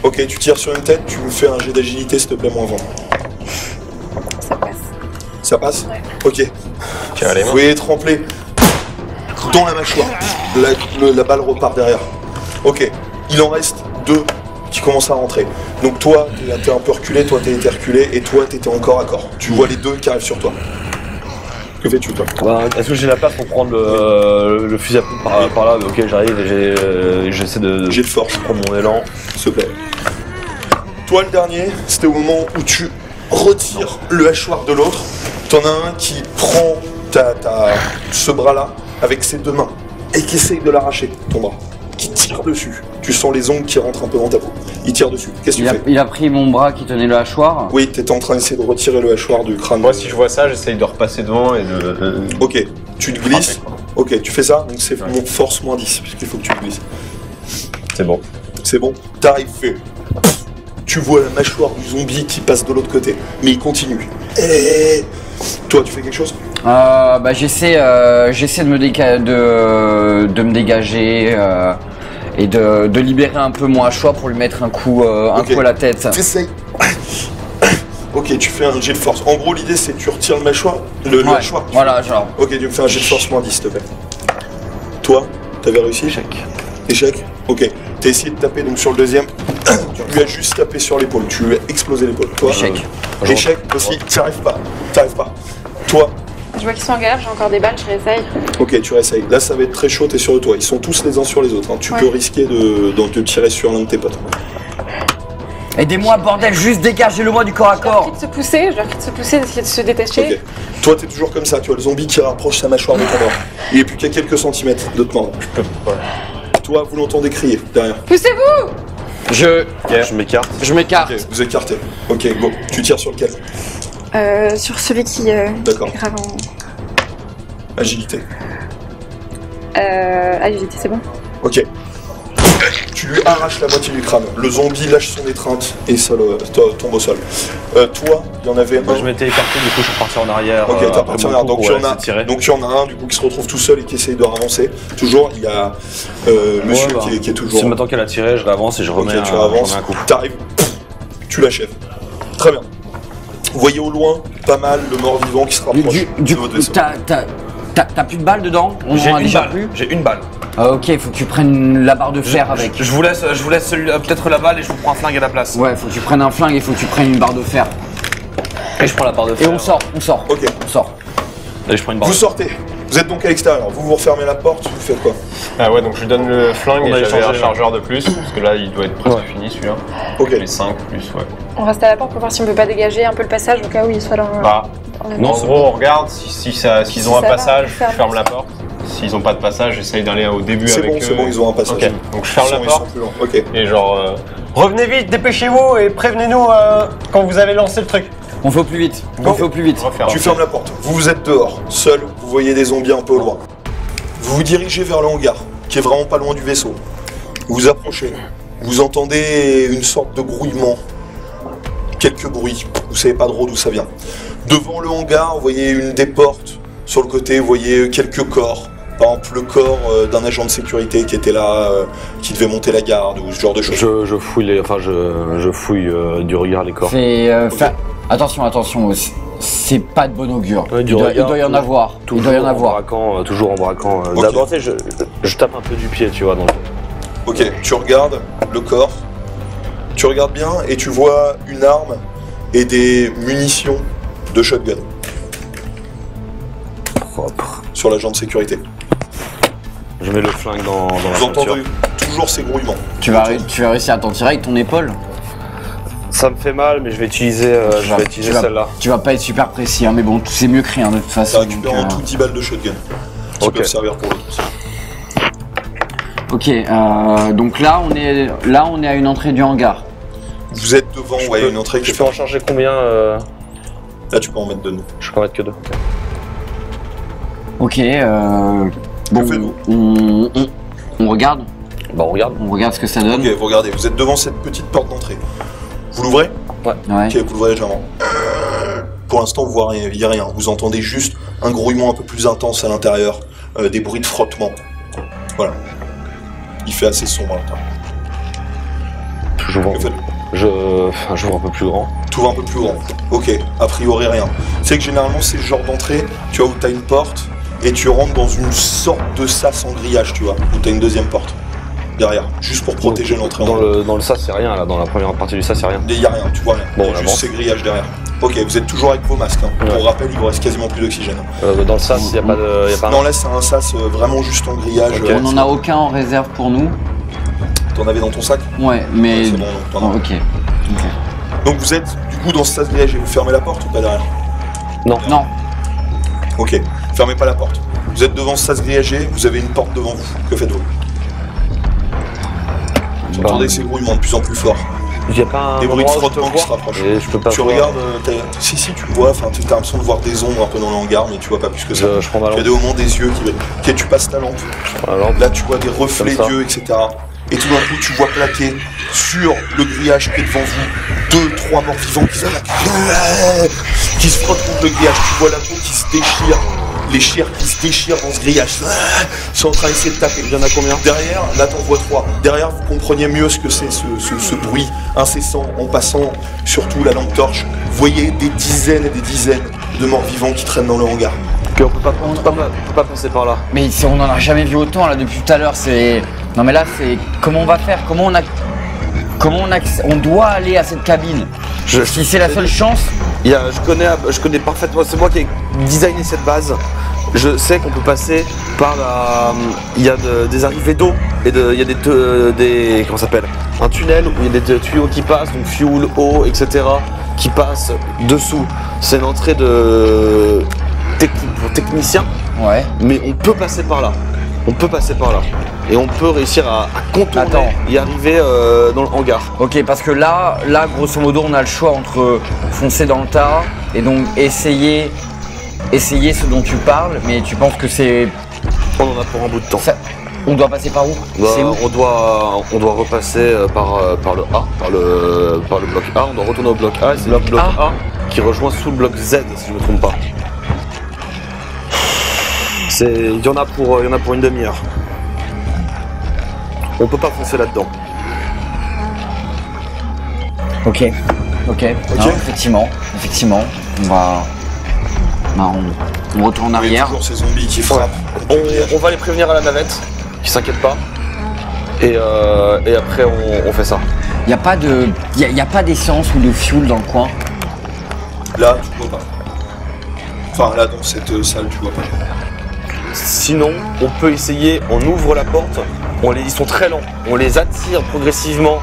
Speaker 4: Ok, tu tires sur une tête, tu me fais un jet d'agilité, s'il te plaît, moins 20.
Speaker 6: Ça passe.
Speaker 4: Ça passe?
Speaker 6: Ouais.
Speaker 4: Ok.
Speaker 2: Tiens, allez,
Speaker 4: Vous voyez trembler. dans la mâchoire. La balle repart derrière. Ok, il en reste 2 qui commencent à rentrer. Donc toi, t'es un peu reculé, toi t'as été reculé, et toi t'étais encore à corps. Tu vois les 2 qui arrivent sur toi. Que fais-tu toi?
Speaker 5: Est-ce que j'ai la place pour prendre le fusil à pompe par là? Ok, j'arrive et j'essaie de
Speaker 4: J'ai de force.
Speaker 5: prendre mon élan.
Speaker 4: S'il te plaît. Toi le dernier, c'était au moment où tu retires le hachoir de l'autre. T'en as un qui prend ce bras-là avec ses 2 mains et qui essaye de l'arracher, ton bras. Qui tire dessus. Tu sens les ongles qui rentrent un peu dans ta peau. Il tire dessus. Qu'est-ce que tu fais?
Speaker 3: Il a pris mon bras qui tenait le hachoir.
Speaker 4: Oui, t'étais en train d'essayer de retirer le hachoir du crâne.
Speaker 2: Moi, si je vois ça, j'essaye de repasser devant et de.
Speaker 4: Ok, tu te glisses. Ok, tu fais ça, donc c'est mon force moins 10, puisqu'il faut que tu te glisses.
Speaker 2: C'est bon.
Speaker 4: C'est bon, t'arrives, fais. Tu vois la mâchoire du zombie qui passe de l'autre côté, mais il continue. Et toi, tu fais quelque chose?
Speaker 3: J'essaie de me dégager et de libérer un peu mon hachoir pour lui mettre un coup à la tête.
Speaker 4: T'essayes. Ok, tu fais un jet de force. En gros, l'idée c'est que tu retires le mâchoire, le hachoir.
Speaker 3: Voilà, genre.
Speaker 4: Ok, tu me fais un jet de force moins 10, s'il te plaît. Toi, t'avais réussi? Échec. Ok. T'as essayé de taper donc sur le deuxième. Tu lui as juste tapé sur l'épaule. Tu lui as explosé l'épaule. Toi,
Speaker 3: Échec.
Speaker 4: Échec aussi. T'y arrives pas. Toi.
Speaker 6: Je vois qu'ils sont en galère, j'ai encore des balles, je réessaye.
Speaker 4: Ok, tu réessayes. Là, ça va être très chaud, t'es sûr de toi. Ils sont tous les uns sur les autres. Hein. Tu peux risquer de tirer sur l'un de tes potes.
Speaker 3: Aidez-moi, bordel, juste dégagez-le-moi du corps à
Speaker 6: Je leur
Speaker 3: corps.
Speaker 6: crie de se pousser, d'essayer de se détacher.
Speaker 4: Ok. Toi, t'es toujours comme ça. Tu vois le zombie qui rapproche sa mâchoire de ton bras. Il est plus qu'à quelques centimètres de te mordre. Toi, vous l'entendez crier derrière.
Speaker 6: Poussez-vous!
Speaker 5: Je m'écarte.
Speaker 3: Je m'écarte.
Speaker 4: Ok, vous écartez. Ok, go. Tu tires sur lequel?
Speaker 6: Sur celui qui
Speaker 4: D'accord.
Speaker 6: grave en...
Speaker 4: Agilité.
Speaker 6: Agilité, c'est bon.
Speaker 4: Ok. Tu lui arraches la moitié du crâne. Le zombie lâche son étreinte et ça tombe au sol. Toi, il y en avait un.
Speaker 5: Moi, je m'étais écarté, du coup, je suis reparti en arrière.
Speaker 4: Ok, t'es reparti en arrière. Donc il y en a un du coup qui se retrouve tout seul et qui essaye de ravancer. Toujours, il y a monsieur qui est toujours.
Speaker 5: Si maintenant qu'elle a tiré, je l'avance et je remets,
Speaker 4: tu avances,
Speaker 5: un coup.
Speaker 4: t'arrives, tu l'achèves. Très bien. Vous voyez au loin pas mal le mort-vivant qui se rapproche
Speaker 3: Du
Speaker 4: de
Speaker 3: coup,
Speaker 4: votre vaisseau.
Speaker 3: t'as plus de balles dedans?
Speaker 5: J'ai
Speaker 3: On en a
Speaker 5: une
Speaker 3: déjà
Speaker 5: balle.
Speaker 3: plus.
Speaker 5: J'ai une balle.
Speaker 3: Ok, faut que tu prennes la barre de fer avec.
Speaker 5: Je vous laisse peut-être la balle et je vous prends un flingue à la place.
Speaker 3: Ouais, faut que tu prennes un flingue et faut que tu prennes une barre de fer.
Speaker 5: Et je prends la barre de fer.
Speaker 3: Et on sort.
Speaker 4: Ok.
Speaker 3: On sort.
Speaker 5: Allez, je prends une barre.
Speaker 4: Vous sortez. Vous êtes donc à l'extérieur. Vous refermez la porte. Vous faites quoi?
Speaker 2: Ah ouais, donc je lui donne le flingue
Speaker 5: On a
Speaker 2: et j'avais
Speaker 5: échangé,
Speaker 2: un chargeur de plus, parce que là il doit être presque fini celui-là.
Speaker 4: Ok.
Speaker 2: Les 5 plus, ouais.
Speaker 6: On reste à la porte pour voir si on peut pas dégager un peu le passage au cas où il soit dans...
Speaker 2: Bah,
Speaker 6: dans-
Speaker 2: en gros, on regarde s'ils
Speaker 6: Si
Speaker 2: ont un
Speaker 6: ça va,
Speaker 2: passage,
Speaker 6: on ferme.
Speaker 2: je ferme la porte. S'ils ont pas de passage, j'essaye d'aller au début
Speaker 4: C'est
Speaker 2: avec
Speaker 4: bon,
Speaker 2: eux.
Speaker 4: c'est bon, ils ont un passage.
Speaker 2: Ok, donc je ferme la
Speaker 4: Ils sont
Speaker 2: porte
Speaker 4: plus lents. Ok.
Speaker 2: et genre revenez vite, dépêchez-vous et prévenez-nous quand vous avez lancé le truc.
Speaker 3: On fait au plus vite.
Speaker 4: Go.
Speaker 3: On fait au plus vite.
Speaker 2: Refaire.
Speaker 4: Tu fermes la porte. Vous êtes dehors, seul. Vous voyez des zombies un peu au loin. Vous vous dirigez vers le hangar, qui est vraiment pas loin du vaisseau. Vous vous approchez. Vous entendez une sorte de grouillement. Quelques bruits. Vous savez pas trop d'où ça vient. Devant le hangar, vous voyez une des portes. Sur le côté, vous voyez quelques corps. Par exemple, le corps d'un agent de sécurité qui était là, qui devait monter la garde ou ce genre de choses.
Speaker 5: Je fouille je fouille du regard les corps.
Speaker 3: Attention, c'est pas de bon augure.
Speaker 5: Ouais,
Speaker 3: Il doit y en avoir. Il doit y en avoir.
Speaker 5: Toujours en braquant.
Speaker 4: Ok.
Speaker 5: D'abord, tu sais, je tape un peu du pied, tu vois. Donc...
Speaker 4: Ok, tu regardes le corps, tu regardes bien et tu vois une arme et des munitions de shotgun
Speaker 5: Propre.
Speaker 4: sur l'agent de sécurité.
Speaker 5: Je mets le flingue dans la
Speaker 4: Vous
Speaker 5: ceinture.
Speaker 4: entendez toujours ces grouillements.
Speaker 3: Tu vas réussir à t'en tirer avec ton épaule.
Speaker 5: Ça me fait mal, mais je vais utiliser, celle-là.
Speaker 3: Tu vas pas être super précis, hein, mais bon, c'est mieux que rien de toute
Speaker 4: Ça
Speaker 3: façon.
Speaker 4: récupère en tout 10 balles de shotgun qui
Speaker 5: Ok.
Speaker 4: peuvent servir pour l'autre.
Speaker 3: Ok, donc là on est à une entrée du hangar.
Speaker 4: Vous êtes devant, ouais, une entrée qui
Speaker 5: Je
Speaker 4: est
Speaker 5: peux en
Speaker 4: fermée.
Speaker 5: charger combien
Speaker 4: Là, tu peux en mettre deux.
Speaker 5: Je peux en mettre que 2.
Speaker 3: Ok,
Speaker 4: Que faites-vous?
Speaker 3: on regarde,
Speaker 5: Bah, on regarde.
Speaker 3: ce que ça donne.
Speaker 4: Ok, vous regardez, vous êtes devant cette petite porte d'entrée. Vous l'ouvrez?
Speaker 3: Ouais.
Speaker 4: Ok, vous l'ouvrez légèrement. Pour l'instant, vous voyez rien, il n'y a rien. Vous entendez juste un grouillement un peu plus intense à l'intérieur, des bruits de frottement. Voilà. Il fait assez sombre à l'intérieur.
Speaker 5: J'ouvre
Speaker 4: Que faites-vous?
Speaker 5: j'ouvre un peu plus grand.
Speaker 4: T'ouvres un peu plus grand. Ok, a priori rien. Tu sais que généralement c'est le genre d'entrée, tu vois, où t'as une porte, et et tu rentres dans une sorte de sas en grillage, tu vois, où t'as une deuxième porte derrière, juste pour protéger l'entrée.
Speaker 5: Dans le sas, c'est rien là. Dans la première partie du sas, c'est rien.
Speaker 4: Il y a rien, tu vois rien.
Speaker 5: Bon,
Speaker 4: Il y a
Speaker 5: on
Speaker 4: juste
Speaker 5: avance.
Speaker 4: ces grillages derrière. Ok, vous êtes toujours avec vos masques. Hein.
Speaker 5: Ouais.
Speaker 4: Pour rappel, il vous reste quasiment plus d'oxygène.
Speaker 5: Dans le sas, il n'y a pas de. Y a pas
Speaker 4: Non, là c'est un sas vraiment juste en grillage.
Speaker 5: Ok.
Speaker 3: On n'en a aucun en réserve pour nous.
Speaker 4: T'en avais dans ton sac?
Speaker 3: Ouais, mais.
Speaker 4: Ouais, c'est bon, donc t'en as.
Speaker 3: Oh, ok.
Speaker 4: Donc vous êtes du coup dans ce sas grillage et vous fermez la porte ou pas derrière?
Speaker 5: Non.
Speaker 3: Non.
Speaker 4: Ok, fermez pas la porte. Vous êtes devant ce sas grillagé, vous avez une porte devant vous. Que faites-vous? Vous entendez ces grouillements de plus en plus forts.
Speaker 5: Il n'y a pas un
Speaker 4: Des bruits de
Speaker 5: endroit où je peux
Speaker 4: frottement qui se
Speaker 5: voir
Speaker 4: rapprochent.
Speaker 5: Et je peux pas
Speaker 4: Tu
Speaker 5: voir.
Speaker 4: regardes, si tu vois, enfin t'as l'impression de voir des ombres un peu dans le hangar, mais tu vois pas plus que ça.
Speaker 5: Je prends ma
Speaker 4: Tu as
Speaker 5: lampe.
Speaker 4: des moments des yeux qui... Ok, tu passes ta lampe.
Speaker 5: Alors,
Speaker 4: Là, tu vois des reflets
Speaker 5: Comme ça.
Speaker 4: d'yeux, etc. Et tout d'un coup, tu vois plaquer sur le grillage qui est devant vous 2-3 morts vivants qui se frottent contre le grillage. Tu vois la peau qui se déchire, les chairs qui se déchirent dans ce grillage. Ils sont en train d'essayer de taper. Il y en a combien? Derrière, là, t'en vois 3. Derrière, vous compreniez mieux ce que c'est ce bruit incessant en passant surtout la lampe torche. Vous voyez des dizaines et des dizaines de morts vivants qui traînent dans le hangar.
Speaker 5: on peut pas passer par là.
Speaker 3: Mais si on en a jamais vu autant là depuis tout à l'heure, c'est. Non mais là c'est. Comment on va faire? On doit aller à cette cabine. Si c'est la seule chance.
Speaker 5: Je connais parfaitement, c'est moi qui ai designé cette base. Je sais qu'on peut passer par la. Il y a des arrivées d'eau et il y a des. Comment ça s'appelle? Un tunnel où il y a des tuyaux qui passent, donc fuel, eau, etc. qui passent dessous. C'est une entrée de. Pour technicien,
Speaker 3: Ouais.
Speaker 5: mais on peut passer par là. Et on peut réussir à contourner
Speaker 3: Attends.
Speaker 5: et arriver dans le hangar.
Speaker 3: Ok, parce que là, grosso modo, on a le choix entre foncer dans le tas et donc essayer ce dont tu parles, mais tu penses que c'est.
Speaker 5: On en a pour un bout de temps.
Speaker 3: On doit passer par où?
Speaker 5: Bah,
Speaker 3: C'est où?
Speaker 5: on doit repasser par le A, par le bloc A. On doit retourner au bloc A et c'est le bloc A qui rejoint sous le bloc Z, si je ne me trompe pas. Il y en a pour une demi-heure. On peut pas foncer là-dedans.
Speaker 3: Ok. Non, effectivement. On retourne en
Speaker 4: Il y a
Speaker 3: arrière.
Speaker 4: toujours ces zombies qui frappent.
Speaker 5: On va les prévenir à la navette, qui s'inquiètent pas. Et après on fait ça.
Speaker 3: Y a pas d'essence ou de fuel dans le coin.
Speaker 4: Là, tu vois pas. Enfin, là, dans cette salle, tu vois pas.
Speaker 5: Sinon, on peut essayer, on ouvre la porte, ils sont très lents, on les attire progressivement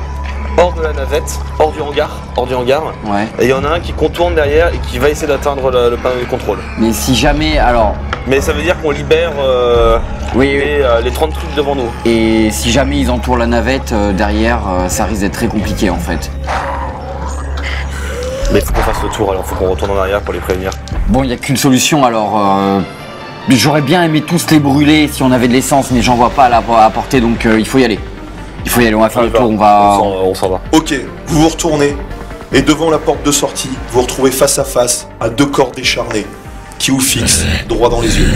Speaker 5: hors de la navette, hors du hangar,
Speaker 3: Ouais.
Speaker 5: et il y en a un qui contourne derrière et qui va essayer d'atteindre le panneau de contrôle.
Speaker 3: Mais si jamais, alors.
Speaker 5: Mais ça veut dire qu'on libère
Speaker 3: Oui.
Speaker 5: les 30 trucs devant nous.
Speaker 3: Et si jamais ils entourent la navette derrière, ça risque d'être très compliqué en fait.
Speaker 5: Mais il faut qu'on fasse le tour, alors il faut qu'on retourne en arrière pour les prévenir.
Speaker 3: Bon, il n'y a qu'une solution alors. J'aurais bien aimé tous les brûler si on avait de l'essence, mais j'en vois pas à portée, donc il faut y aller. On va faire le tour,
Speaker 5: On s'en va.
Speaker 4: Ok, vous vous retournez, et devant la porte de sortie, vous vous retrouvez face à face à 2 corps décharnés qui vous fixent droit dans les yeux.